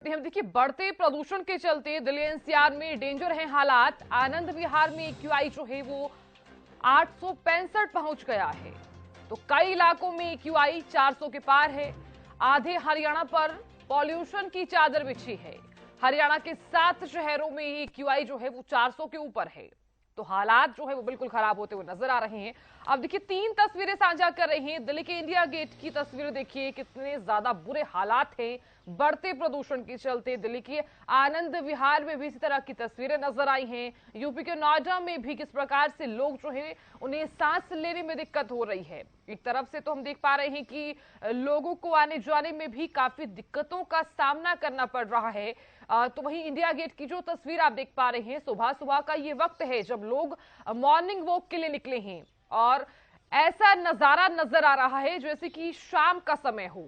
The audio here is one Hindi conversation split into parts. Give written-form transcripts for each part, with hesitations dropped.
सकते हैं। देखिए, बढ़ते प्रदूषण के चलते दिल्ली एनसीआर में डेंजर हैं हालात। आनंद विहार में एक्यूआई जो है वो 865 पहुंच गया है, तो कई इलाकों में एक्यूआई 400 के पार है। आधे हरियाणा पर पॉल्यूशन की चादर बिछी है। हरियाणा के 7 शहरों में एक्यूआई जो है वो 400 के ऊपर है, तो हालात जो है वो बिल्कुल खराब होते हुए नजर आ रहे हैं। अब देखिए, 3 तस्वीरें साझा कर रहे हैं। दिल्ली के इंडिया गेट की तस्वीर देखिए, कितने ज्यादा बुरे हालात हैं बढ़ते प्रदूषण के चलते। दिल्ली के आनंद विहार में भी इसी तरह की तस्वीरें नजर आई हैं। यूपी के नोएडा में भी किस प्रकार से लोग जो है उन्हें सांस लेने में दिक्कत हो रही है। एक तरफ से तो हम देख पा रहे हैं कि लोगों को आने जाने में भी काफी दिक्कतों का सामना करना पड़ रहा है। तो वहीं इंडिया गेट की जो तस्वीर आप देख पा रहे हैं, सुबह सुबह का ये वक्त है जब लोग मॉर्निंग वॉक के लिए निकले हैं और ऐसा नजारा नजर आ रहा है जैसे कि शाम का समय हो।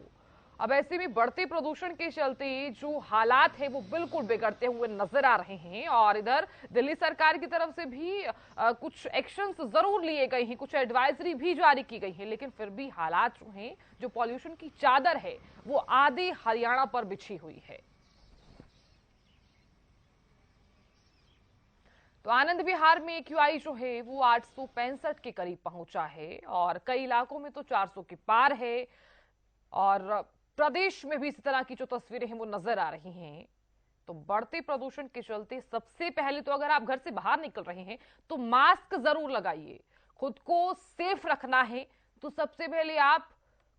अब ऐसे में बढ़ते प्रदूषण के चलते जो हालात है वो बिल्कुल बिगड़ते हुए नजर आ रहे हैं। और इधर दिल्ली सरकार की तरफ से भी कुछ एक्शंस जरूर लिए गए हैं, कुछ एडवाइजरी भी जारी की गई है, लेकिन फिर भी हालात जो हैं, जो पॉल्यूशन की चादर है वो आधे हरियाणा पर बिछी हुई है। तो आनंद विहार में एक्यूआई जो है वो 865 के करीब पहुंचा है और कई इलाकों में तो 400 के पार है। और प्रदेश में भी इसी तरह की जो तस्वीरें हैं वो नजर आ रही हैं। तो बढ़ते प्रदूषण के चलते सबसे पहले तो अगर आप घर से बाहर निकल रहे हैं तो मास्क जरूर लगाइए। खुद को सेफ रखना है तो सबसे पहले आप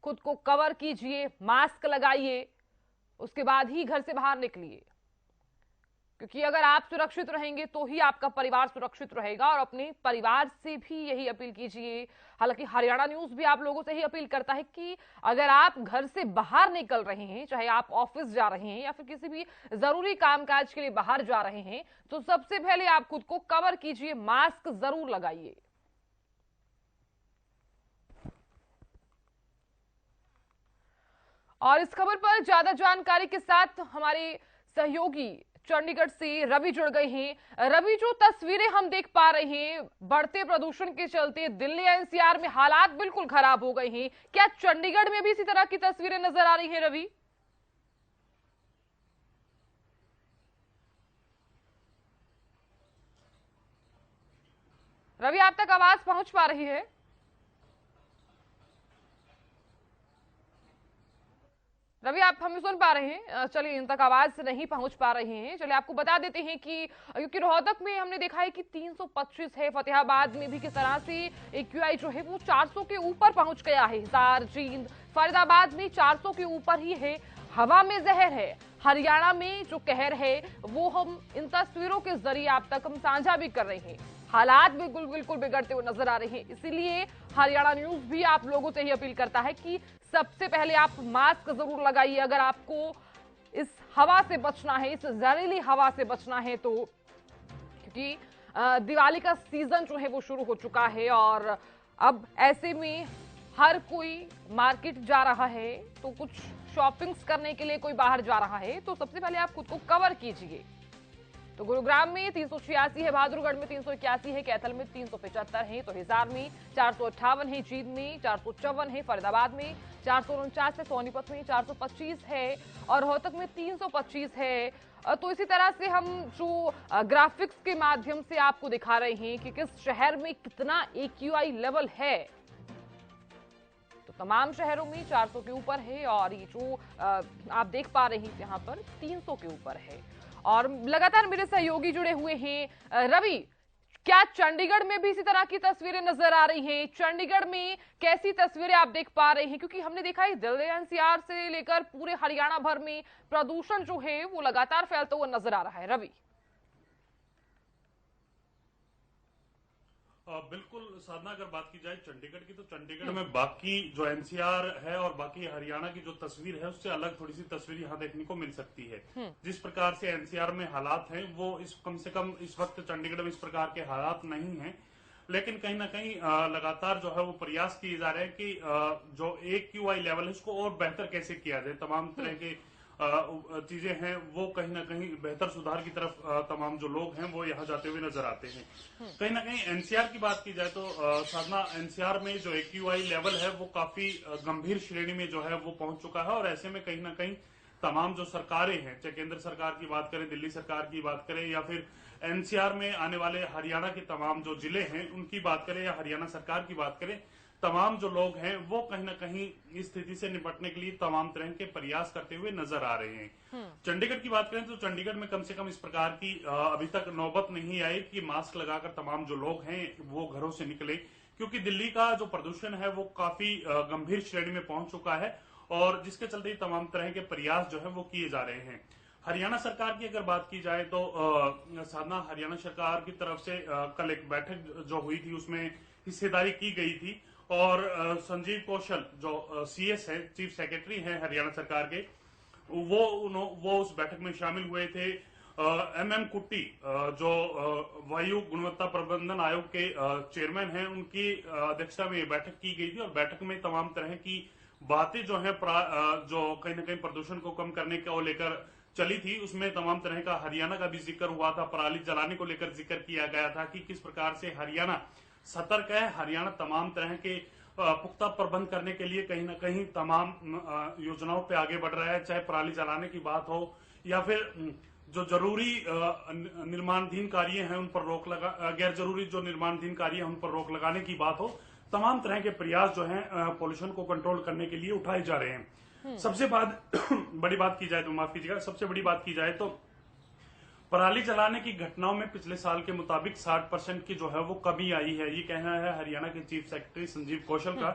खुद को कवर कीजिए, मास्क लगाइए, उसके बाद ही घर से बाहर निकलिए, क्योंकि अगर आप सुरक्षित रहेंगे तो ही आपका परिवार सुरक्षित रहेगा। और अपने परिवार से भी यही अपील कीजिए। हालांकि हरियाणा न्यूज भी आप लोगों से ही अपील करता है कि अगर आप घर से बाहर निकल रहे हैं, चाहे आप ऑफिस जा रहे हैं या फिर किसी भी जरूरी कामकाज के लिए बाहर जा रहे हैं, तो सबसे पहले आप खुद को कवर कीजिए, मास्क जरूर लगाइए। और इस खबर पर ज्यादा जानकारी के साथ हमारे सहयोगी चंडीगढ़ से रवि जुड़ गए हैं। रवि, जो तस्वीरें हम देख पा रहे हैं बढ़ते प्रदूषण के चलते दिल्ली एनसीआर में हालात बिल्कुल खराब हो गए हैं, क्या चंडीगढ़ में भी इसी तरह की तस्वीरें नजर आ रही हैं रवि? रवि, आप तक आवाज पहुंच पा रही है? रवि, आप हमें सुन पा रहे हैं? चलिए, इन तक आवाज नहीं पहुंच पा रहे हैं। चलिए, आपको बता देते हैं कि क्योंकि रोहतक में हमने देखा है कि 325 है, फतेहाबाद में भी किस तरह से एक्यूआई जो है वो 400 के ऊपर पहुंच गया है। हिसार, जींद, फरीदाबाद में 400 के ऊपर ही है। हवा में जहर है। हरियाणा में जो कहर है वो हम इन तस्वीरों के जरिए आप तक हम साझा भी कर रहे हैं। हालात बिल्कुल बिल्कुल बिगड़ते हुए नजर आ रहे हैं। इसीलिए हरियाणा न्यूज भी आप लोगों से ही अपील करता है कि सबसे पहले आप मास्क जरूर लगाइए अगर आपको इस हवा से बचना है, इस जहरीली हवा से बचना है तो। क्योंकि दिवाली का सीजन जो है वो शुरू हो चुका है और अब ऐसे में हर कोई मार्केट जा रहा है, तो कुछ शॉपिंग्स करने के लिए कोई बाहर जा रहा है, तो सबसे पहले आप खुद को कवर कीजिए। तो गुरुग्राम में 386 है, बहादुरगढ़ में 381 है, कैथल में 375 है, तो हिसार में 458 है, जींद में 454 है, फरीदाबाद में 449 है, सोनीपत में 425 है और रोहतक में 325 है। तो इसी तरह से हम जो ग्राफिक्स के माध्यम से आपको दिखा रहे हैं कि किस शहर में कितना एक्यूआई लेवल है। तो तमाम शहरों में 400 के ऊपर है और ये जो आप देख पा रहे हैं यहाँ पर 300 के ऊपर है। और लगातार मेरे सहयोगी जुड़े हुए हैं। रवि, क्या चंडीगढ़ में भी इसी तरह की तस्वीरें नजर आ रही हैं? चंडीगढ़ में कैसी तस्वीरें आप देख पा रहे हैं? क्योंकि हमने देखा है दिल्ली एनसीआर से लेकर पूरे हरियाणा भर में प्रदूषण जो है वो लगातार फैलता हुआ नजर आ रहा है। रवि, बिल्कुल साधना, अगर बात की जाए चंडीगढ़ की, तो चंडीगढ़ में बाकी जो एनसीआर है और बाकी हरियाणा की जो तस्वीर है उससे अलग थोड़ी सी तस्वीर यहाँ देखने को मिल सकती है। जिस प्रकार से एनसीआर में हालात हैं वो कम से कम इस वक्त चंडीगढ़ में इस प्रकार के हालात नहीं हैं, लेकिन कहीं ना कहीं लगातार जो है वो प्रयास किए जा रहे हैं कि जो एक्यूआई लेवल है उसको और बेहतर कैसे किया जाए। तमाम तरह के चीजें हैं वो कहीं ना कहीं बेहतर सुधार की तरफ तमाम जो लोग हैं वो यहाँ जाते हुए नजर आते हैं। कहीं ना कहीं एनसीआर की बात की जाए तो साधना, एनसीआर में जो एक्यूआई लेवल है वो काफी गंभीर श्रेणी में जो है वो पहुंच चुका है और ऐसे में कहीं ना कहीं तमाम जो सरकारें हैं, चाहे केंद्र सरकार की बात करें, दिल्ली सरकार की बात करें, या फिर एनसीआर में आने वाले हरियाणा के तमाम जो जिले हैं उनकी बात करें, या हरियाणा सरकार की बात करें, तमाम जो लोग हैं वो कहीं ना कहीं इस स्थिति से निपटने के लिए तमाम तरह के प्रयास करते हुए नजर आ रहे हैं। चंडीगढ़ की बात करें तो चंडीगढ़ में कम से कम इस प्रकार की अभी तक नौबत नहीं आई कि मास्क लगाकर तमाम जो लोग हैं वो घरों से निकले, क्योंकि दिल्ली का जो प्रदूषण है वो काफी गंभीर श्रेणी में पहुंच चुका है, और जिसके चलते तमाम तरह के प्रयास जो है वो किए जा रहे हैं। हरियाणा सरकार की अगर बात की जाए तो साधना, हरियाणा सरकार की तरफ से कल एक बैठक जो हुई थी उसमें हिस्सेदारी की गई थी, और संजीव कौशल जो सीएस है, चीफ सेक्रेटरी हैं हरियाणा सरकार के, वो उस बैठक में शामिल हुए थे। एमएम कुट्टी जो वायु गुणवत्ता प्रबंधन आयोग के चेयरमैन हैं, उनकी अध्यक्षता में बैठक की गई थी, और बैठक में तमाम तरह की बातें जो है जो कहीं ना कहीं प्रदूषण को कम करने को लेकर चली थी, उसमें तमाम तरह का हरियाणा का भी जिक्र हुआ था। पराली जलाने को लेकर जिक्र किया गया था कि किस प्रकार से हरियाणा सतर्क है, हरियाणा तमाम तरह के पुख्ता प्रबंध करने के लिए कहीं ना कहीं तमाम योजनाओं पे आगे बढ़ रहा है, चाहे पराली जलाने की बात हो या फिर जो जरूरी निर्माणाधीन कार्य हैं उन पर रोक लगा, गैर जरूरी जो निर्माणाधीन कार्य हैं उन पर रोक लगाने की बात हो। तमाम तरह के प्रयास जो हैं पोल्यूशन को कंट्रोल करने के लिए उठाए जा रहे हैं। सबसे बड़ी बात की जाए तो, माफ कीजिएगा, सबसे बड़ी बात की जाए तो पराली जलाने की घटनाओं में पिछले साल के मुताबिक 60% की जो है वो कमी आई है, ये कहना है हरियाणा के चीफ सेक्रेटरी संजीव कौशल का।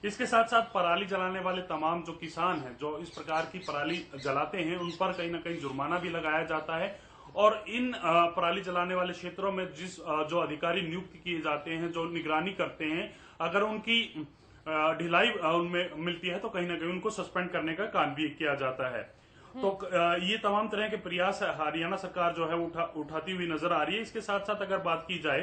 इसके साथ साथ पराली जलाने वाले तमाम जो किसान हैं जो इस प्रकार की पराली जलाते हैं उन पर कहीं ना कहीं जुर्माना भी लगाया जाता है, और इन पराली जलाने वाले क्षेत्रों में जो अधिकारी नियुक्त किए जाते हैं, जो निगरानी करते हैं, अगर उनकी ढिलाई उनमें मिलती है तो कहीं ना कहीं उनको सस्पेंड करने का काम भी किया जाता है। तो ये तमाम तरह के प्रयास हरियाणा सरकार जो है उठाती हुई नजर आ रही है। इसके साथ साथ अगर बात की जाए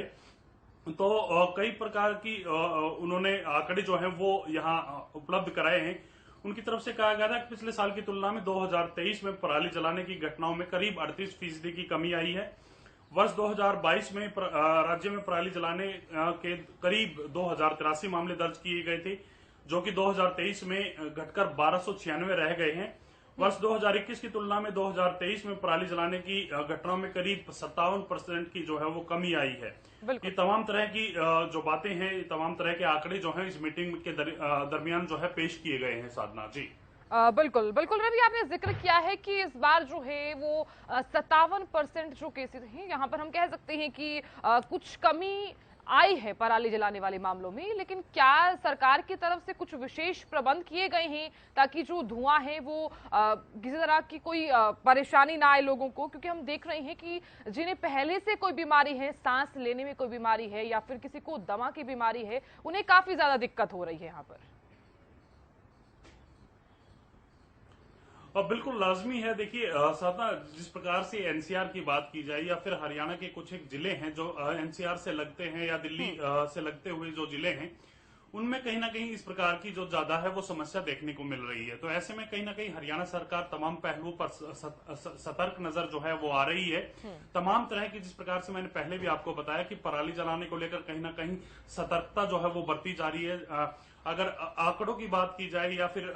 तो कई प्रकार की उन्होंने आंकड़े जो हैं वो यहाँ उपलब्ध कराए हैं। उनकी तरफ से कहा गया था कि पिछले साल की तुलना में 2023 में पराली जलाने की घटनाओं में करीब 38% की कमी आई है। वर्ष 2022 में राज्य में पराली जलाने के करीब 2083 मामले दर्ज किए गए थे, जो कि 2023 में घटकर 1296 रह गए हैं। वर्ष 2021 की तुलना में 2023 में पराली जलाने की घटनाओं में करीब 57% की जो है वो कमी आई है। ये तमाम तरह की जो बातें हैं, ये तमाम तरह के आंकड़े जो हैं इस मीटिंग के दरमियान जो है पेश किए गए हैं। साधना जी, बिल्कुल बिल्कुल रवि, आपने जिक्र किया है कि इस बार जो है वो 57% जो केसेस हैं, यहाँ पर हम कह सकते हैं कि कुछ कमी आई है पराली जलाने वाले मामलों में, लेकिन क्या सरकार की तरफ से कुछ विशेष प्रबंध किए गए हैं ताकि जो धुआं है वो किसी तरह की कोई परेशानी ना आए लोगों को? क्योंकि हम देख रहे हैं कि जिन्हें पहले से कोई बीमारी है, सांस लेने में कोई बीमारी है या फिर किसी को दमा की बीमारी है, उन्हें काफी ज्यादा दिक्कत हो रही है यहाँ पर। बिल्कुल लाजमी है। देखिए साधना, जिस प्रकार से एनसीआर की बात की जाए या फिर हरियाणा के कुछ एक जिले हैं जो एनसीआर से लगते हैं या दिल्ली से लगते हुए जो जिले हैं, उनमें कहीं ना कहीं इस प्रकार की जो ज्यादा है वो समस्या देखने को मिल रही है। तो ऐसे में कहीं ना कहीं हरियाणा सरकार तमाम पहलुओं पर सतर्क नजर जो है वो आ रही है। तमाम तरह की, जिस प्रकार से मैंने पहले भी आपको बताया कि पराली जलाने को लेकर कहीं ना कहीं सतर्कता जो है वो बरती जा रही है। अगर आंकड़ों की बात की जाए या फिर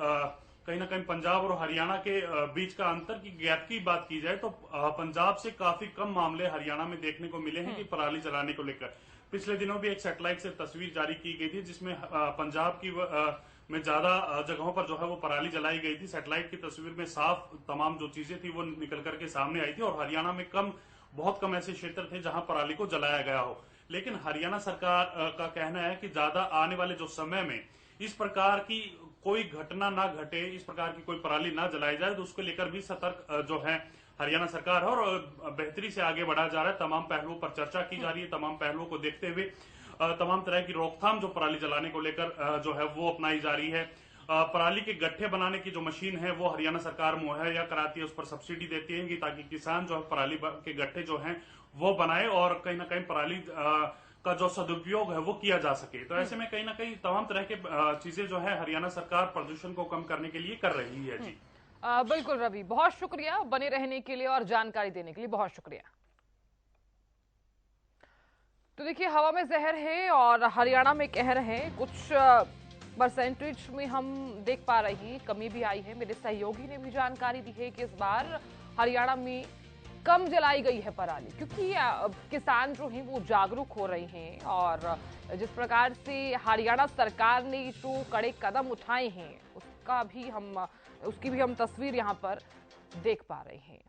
कहीं ना कहीं पंजाब और हरियाणा के बीच का अंतर की गैप की बात की जाए तो पंजाब से काफी कम मामले हरियाणा में देखने को मिले हैं कि पराली जलाने को लेकर। पिछले दिनों भी एक सैटेलाइट से तस्वीर जारी की गई थी जिसमें पंजाब की में ज्यादा जगहों पर जो है वो पराली जलाई गई थी। सैटेलाइट की तस्वीर में साफ तमाम जो चीजें थी वो निकल करके सामने आई थी, और हरियाणा में बहुत कम ऐसे क्षेत्र थे जहां पराली को जलाया गया हो। लेकिन हरियाणा सरकार का कहना है कि ज्यादा आने वाले जो समय में इस प्रकार की कोई घटना ना घटे, इस प्रकार की कोई पराली ना जलाई जाए, तो उसको लेकर भी सतर्क जो है हरियाणा सरकार है और बेहतरी से आगे बढ़ा जा रहा है। तमाम पहलुओं पर चर्चा की जा रही है। तमाम पहलुओं को देखते हुए तमाम तरह की रोकथाम जो पराली जलाने को लेकर जो है वो अपनाई जा रही है। पराली के गट्ठे बनाने की जो मशीन है वो हरियाणा सरकार मुहैया कराती है, उस पर सब्सिडी देती है ताकि किसान जो है पराली के गट्ठे जो हैं वो बनाए और कहीं ना कहीं पराली का जो सदुपयोग है वो किया जा सके। तो ऐसे में कहीं ना कहीं तमाम तरह के चीजें जो है हरियाणा सरकार प्रदूषण को कम करने के लिए कर रही है। जी बिल्कुल रवि, बहुत शुक्रिया बने रहने के लिए और जानकारी देने के लिए, बहुत शुक्रिया। तो देखिए, हवा में जहर है और हरियाणा में कहर है। कुछ परसेंटेज में हम देख पा रहे हैं कमी भी आई है। मेरे सहयोगी ने भी जानकारी दी है कि इस बार हरियाणा में कम जलाई गई है पराली, क्योंकि किसान जो हैं वो जागरूक हो रहे हैं और जिस प्रकार से हरियाणा सरकार ने जो कड़े कदम उठाए हैं उसकी भी हम तस्वीर यहाँ पर देख पा रहे हैं।